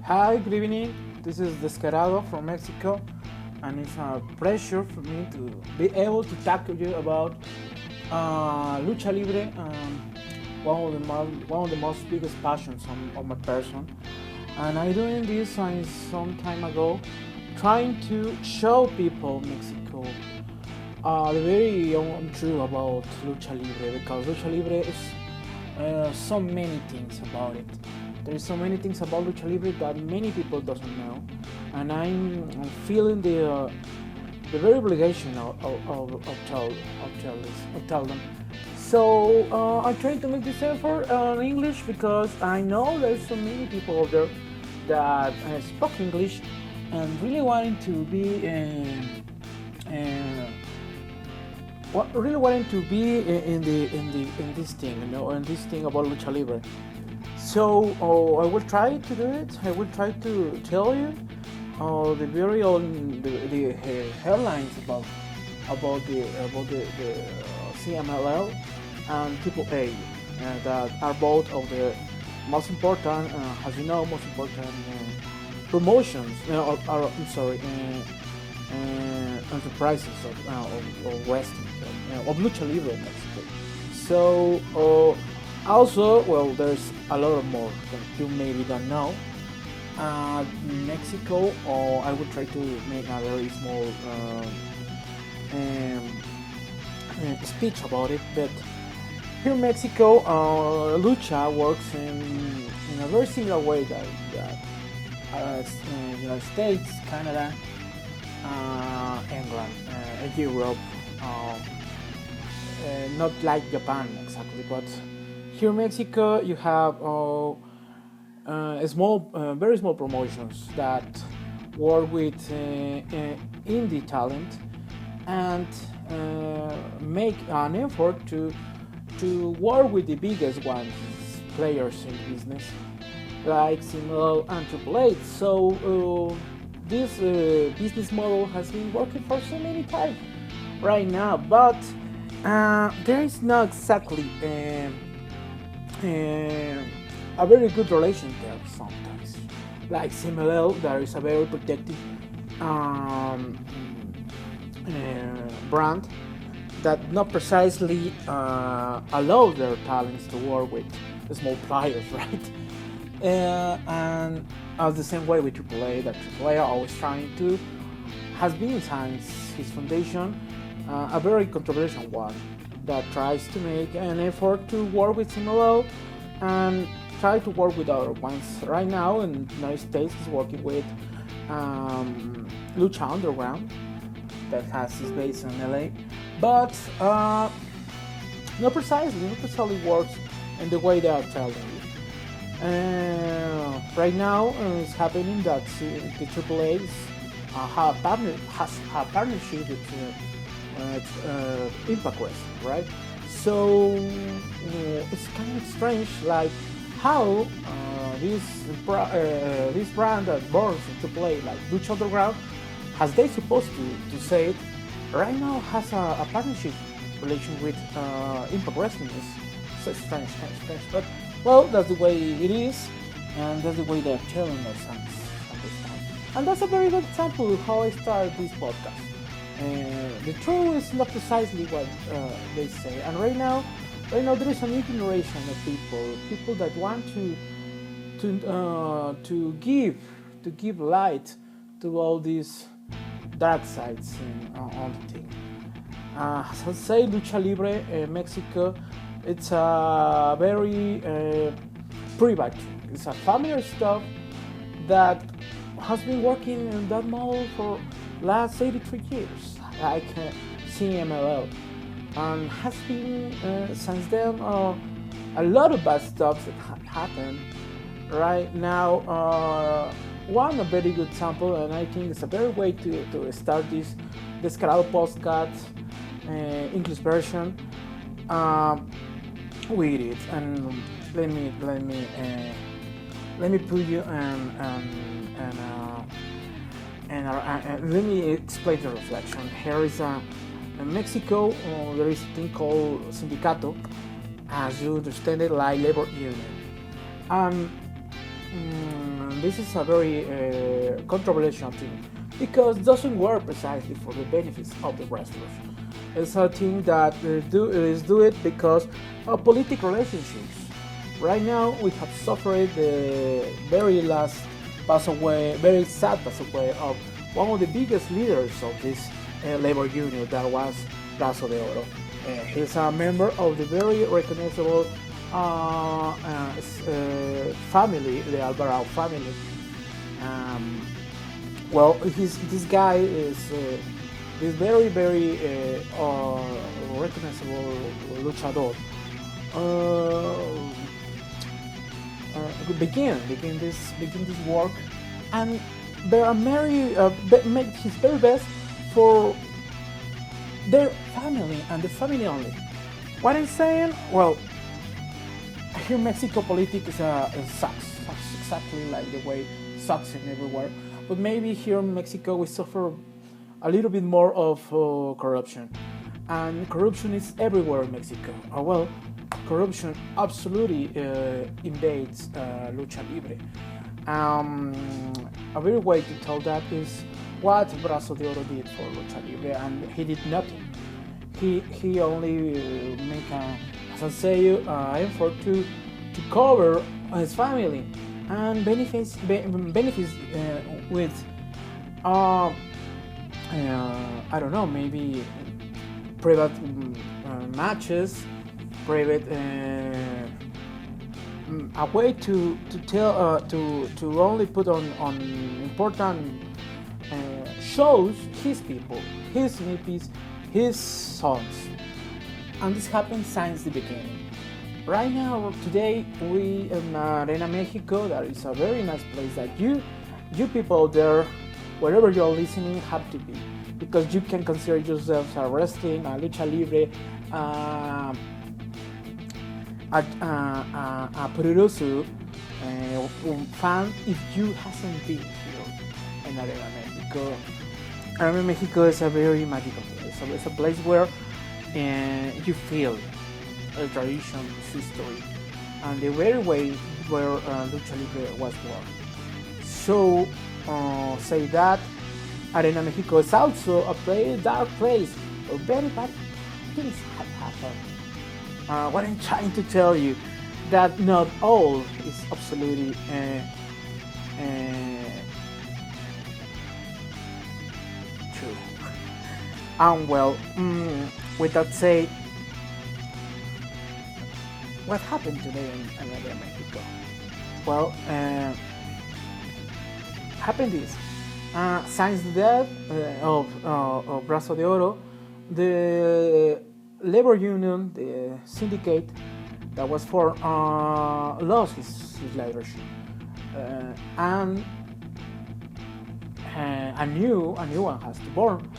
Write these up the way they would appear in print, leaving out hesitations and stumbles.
Hi, good evening. This is Descarado from Mexico, and it's a pleasure for me to be able to talk to you about lucha libre, one of the most biggest passions of my person. And I doing this since some time ago, trying to show people Mexico the very own truth about lucha libre, because lucha libre is so many things about it. There is so many things about lucha libre that many people doesn't know, and I'm feeling the very obligation of tell them. So I'm trying to make this effort in English because I know there's so many people out there that speak English and really wanting to be really wanting to be in this thing, in this thing about lucha libre. So I will try to do it. I will try to tell you the very own the headlines about the CMLL and Triple A that are both of the most important, as you know, most important promotions. Enterprises of wrestling, of lucha libre in Mexico. So also, well, there's a lot more that you maybe don't know. Mexico, or I will try to make a very small speech about it. But here in Mexico, lucha works in a very similar way that United States, Canada, England, Europe, not like Japan exactly, but here in Mexico you have very small promotions that work with indie talent and make an effort to work with the biggest ones, players in the business, like Simul and Triple A. So this business model has been working for so many times right now, but there is not exactly a very good relation there sometimes. Like Simul, there is a very protected brand that not precisely allows their talents to work with small players, right? And the same way with AAA, that AAA always trying to, has been since his foundation a very controversial one that tries to make an effort to work with Simolo and try to work with other ones. Right now in the United States is working with Lucha Underground that has its base in LA, but not precisely works in the way they are telling you. Right now it's happening that the AAA has a partnership with Impact Wrestling, right? So it's kind of strange, like how this brand that borns in AAA, like Lucha Underground, as they supposed to say it, right now has a partnership relation with Impact Wrestling. It's so strange, but well, that's the way it is, and that's the way they're telling us at this time. And that's a very good example of how I started this podcast. The truth is not precisely what they say, and right now there is a new generation of people that want to give light to all these dark sides on the thing. As I say, lucha libre Mexico, it's a very private. It's a familiar stuff that has been working in that model for last 83 years, like CMLL, and has been since then a lot of bad stuff that happened. Right now, one a very good example, and I think it's a very way to start this Descarado podcast English version with it, and let me put you and let me explain the reflection. Here is in Mexico, there is a thing called sindicato, as you understand it, like labor union. this is a very controversial thing because it doesn't work precisely for the benefits of the wrestlers. It's a thing that is do it because of political relationships. Right now, we have suffered the very last pass away, very sad pass away of one of the biggest leaders of this labor union, that was Brazo de Oro. He's a member of the very recognizable family, the Alvarado family. Well, this guy is this very recognizable luchador. Begin this work, and there are made his very best for their family and the family only. What I'm saying, well, here in Mexico politics sucks exactly like the way it sucks in everywhere. But maybe here in Mexico we suffer a little bit more of corruption, and corruption is everywhere in Mexico. Well, corruption absolutely invades lucha libre. A very way to tell that is what Brazo de Oro did for lucha libre, and he did nothing. He only make as I say, effort to cover his family and benefits with I don't know, maybe private matches, private a way to tell to only put on important shows his people, his nippies, his sons, and this happened since the beginning. Right now, today, we in Arena Mexico, that is a very nice place that you people there, wherever you're listening, have to be, because you can consider yourselves a wrestling, a lucha libre, a Pururusu fan if you hasn't been here in Arena Mexico. Arena Mexico is a very magical place. So it's a place where you feel a tradition, history, and the very way where lucha libre was born. So say that Arena Mexico is also a dark place where very bad things have happened. What I'm trying to tell you, that not all is absolutely true. And well, with that said, what happened today in Arena Mexico? Well, happened this. Since the death of Brazo de Oro, the labor union, the syndicate that was formed, lost his leadership, and a new one has to born.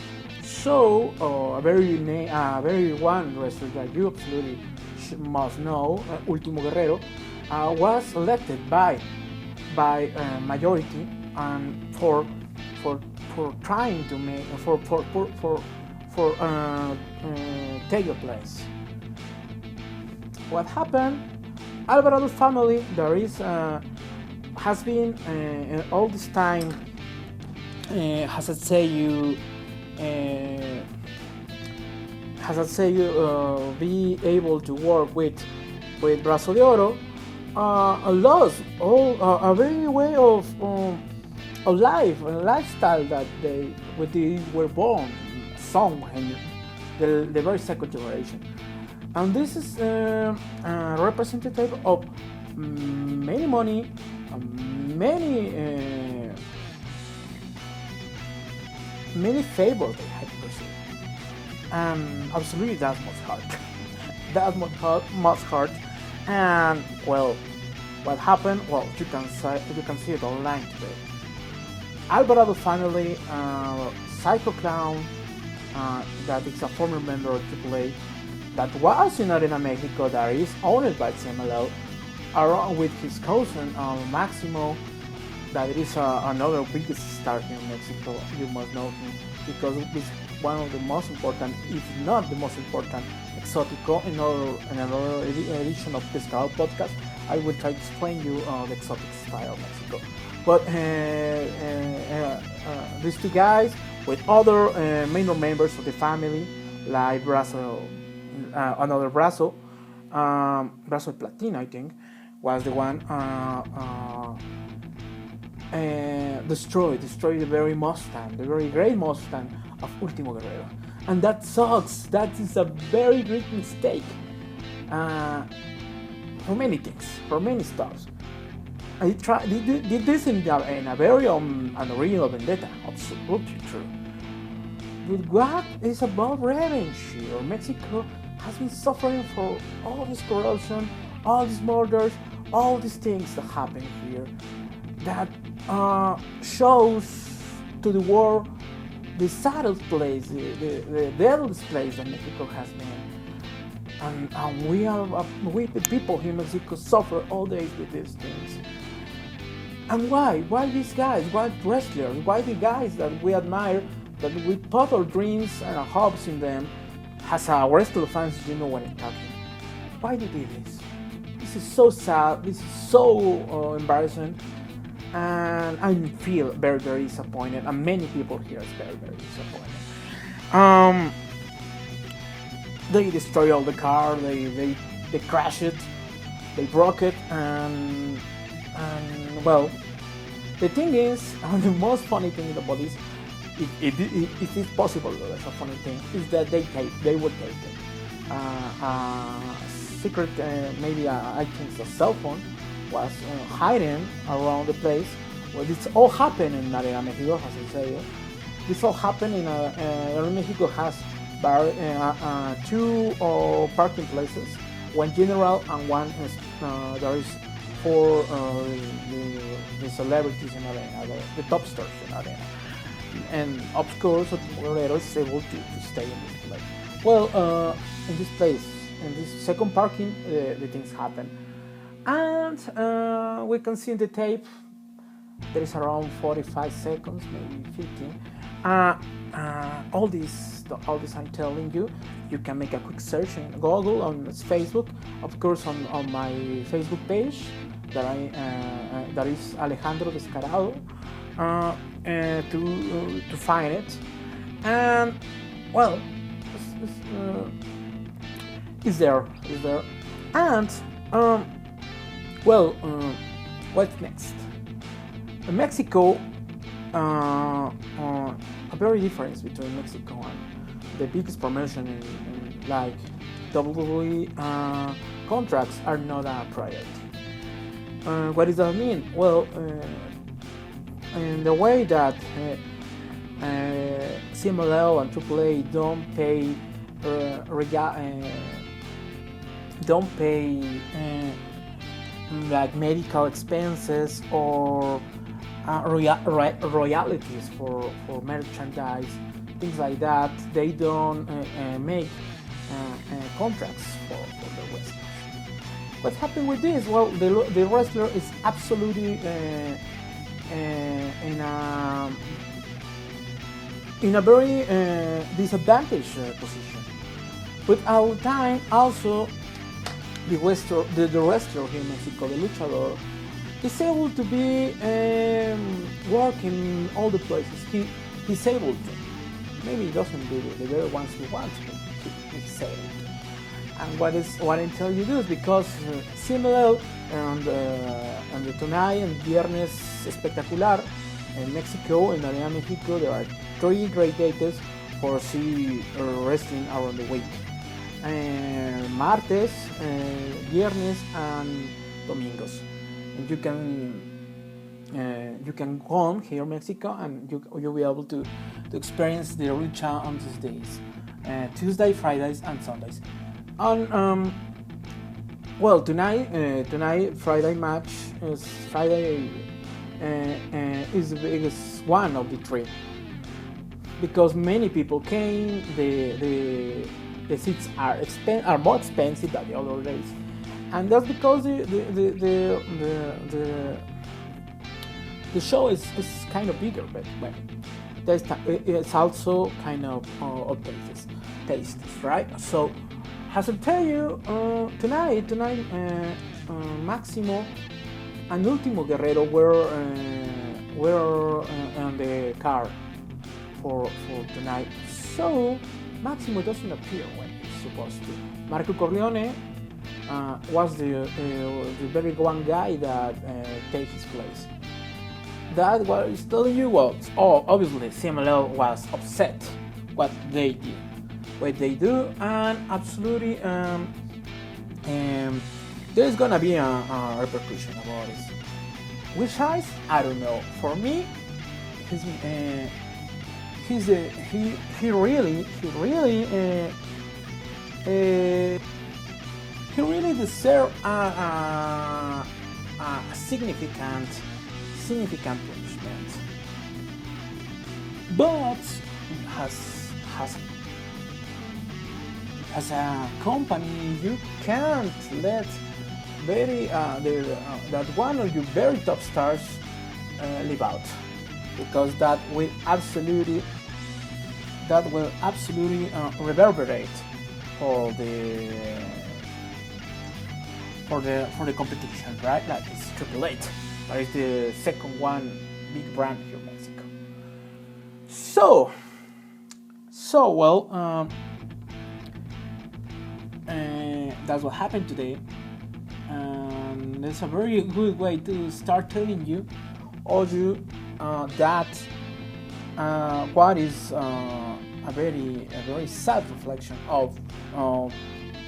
So a very one wrestler that you absolutely must know, Último Guerrero, was elected by majority, and for trying to make for take the place. What happened? Alvarado's family, there is has been all this time, has I say you be able to work with Brazo de Oro, lost all a very way of life, a lifestyle that they were born, song, and the very second generation. And this is representative of many money, many favor they had received. Absolutely, that must hurt. That must hurt. And well, what happened? Well, you can see it online today. Alvarado finally, Psycho Clown, that is a former member of AAA, that was in Arena Mexico, that is owned by CMLL, along with his cousin Maximo, that is another biggest star here in Mexico. You must know him because he's one of the most important, if not the most important, Exotico in another edition of Descarado podcast. I will try to explain you the exotic style of Mexico. But these two guys with other minor members of the family, like another Brazo, Brazo Platino, I think, was the one destroyed the very Mustang, the very great Mustang of Último Guerrero. And that sucks. That is a very great mistake. For many things, for many stuff. I did this in a very unreal vendetta, absolutely true. But what is about revenge here? Mexico has been suffering for all this corruption, all these murders, all these things that happen here that shows to the world the saddest place, the deadliest place that Mexico has been. And we the people here in Mexico suffer all days with these things. And why? Why these guys? Why wrestlers? Why the guys that we admire, that we put our dreams and our hopes in them? As a wrestler fans, you know what I'm talking. Why they did this? This is so sad. This is so embarrassing. And I feel very, very disappointed. And many people here is very, very disappointed. They destroy all the car. They crash it. They broke it. And well, the thing is, and the most funny thing about this, if it's possible, that's a funny thing, is that they would take it. Secret, maybe I think a cell phone was hiding around the place. Well, this all happened in Arena Mexico, as I say. This all happened in Arena Mexico has two parking places, one general and one there is for the celebrities in Arena, the top stars in Arena. And of course, Guerrero is able to stay in this place. Well, in this place, in this second parking, the things happen. And we can see in the tape, there is around 45 seconds, maybe 15. All this I'm telling you, you can make a quick search in Google, on Facebook, of course on my Facebook page, that is Alejandro Descarado, to find it. And well, is there. And what's next? In Mexico, a very difference between Mexico and the biggest promotion in like WWE contracts are not a priority. What does that mean? Well, in the way that CMLL and AAA don't pay like medical expenses or royalties for merchandise, things like that. They don't make contracts for the wrestlers. What's happened with this? Well, the wrestler is absolutely in a very disadvantaged position. But at the time, also the wrestler here in Mexico, the luchador, is able to be working in all the places. He's able to. Maybe he doesn't do the very ones he wants, but he's able to. And what I tell you is because similar and the tonight and Viernes Espectacular in Mexico, in Arena Mexico, there are 3 great dates for see wrestling around the week. Martes, Viernes, and Domingos. And you can come here in Mexico and you'll be able to experience the lucha on these days, Tuesday, Fridays, and Sundays. And well, tonight Friday match is is the biggest one of the 3 because many people came. The seats are more expensive than the other days, and that's because the show is kind of bigger, but it's also kind of tastes, right? So, as I tell you, tonight Máximo and Ultimo Guerrero were on the car for tonight, so Máximo doesn't appear when he's supposed to. Marco Corleone was the very one guy that take his place. That was telling you, well, obviously CMLL was upset what they do, and absolutely there's gonna be a repercussion about it. Which size? I don't know. For me, he really deserves a significant punishment. But as a company, you can't let that one of your very top stars leave out, because that will absolutely reverberate for the competition, right? Like it's Triple H, but it's the second one big brand here in Mexico. So well, that's what happened today. It's a very good way to start telling you that what is a very sad reflection of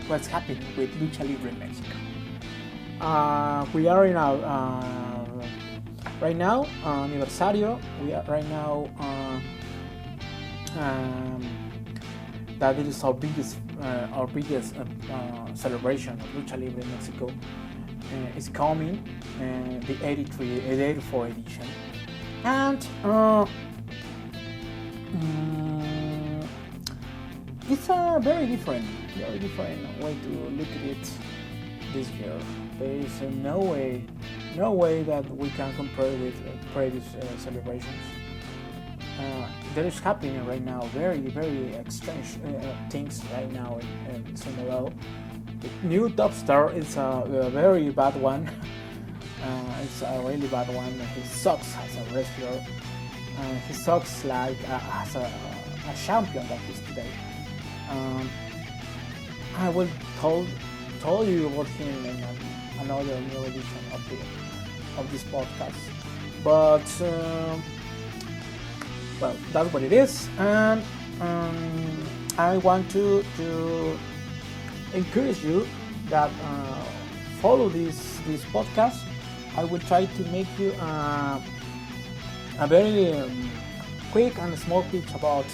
what's happening with Lucha Libre in Mexico. We are in our right now aniversario. We are right now that it is our biggest celebration of Lucha Libre in Mexico. Is coming, the 84 edition, and it's a very different way to look at it this year. There is no way that we can compare with previous celebrations. There is happening right now very strange things right now in CMLL. The new top star is a very bad one. It's a really bad one. He sucks as a wrestler. He sucks like as a champion that he's today. I will tell you about him in another new edition of this podcast. But well, that's what it is, and I want to encourage you that follow this podcast. I will try to make you a very quick and small pitch about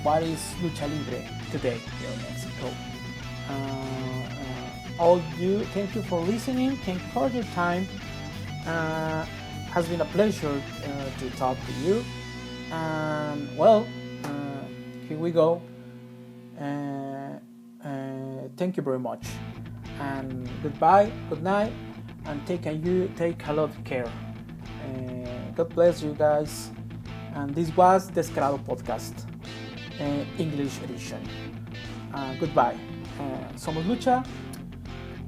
what is Lucha Libre today here in Mexico. Thank you for listening. Thank you for your time. Has been a pleasure to talk to you. And well, here we go. Thank you very much, and goodbye, good night, and take a lot of care. God bless you guys. And this was Descarado podcast, English edition. Goodbye. Somos lucha,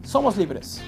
somos libres.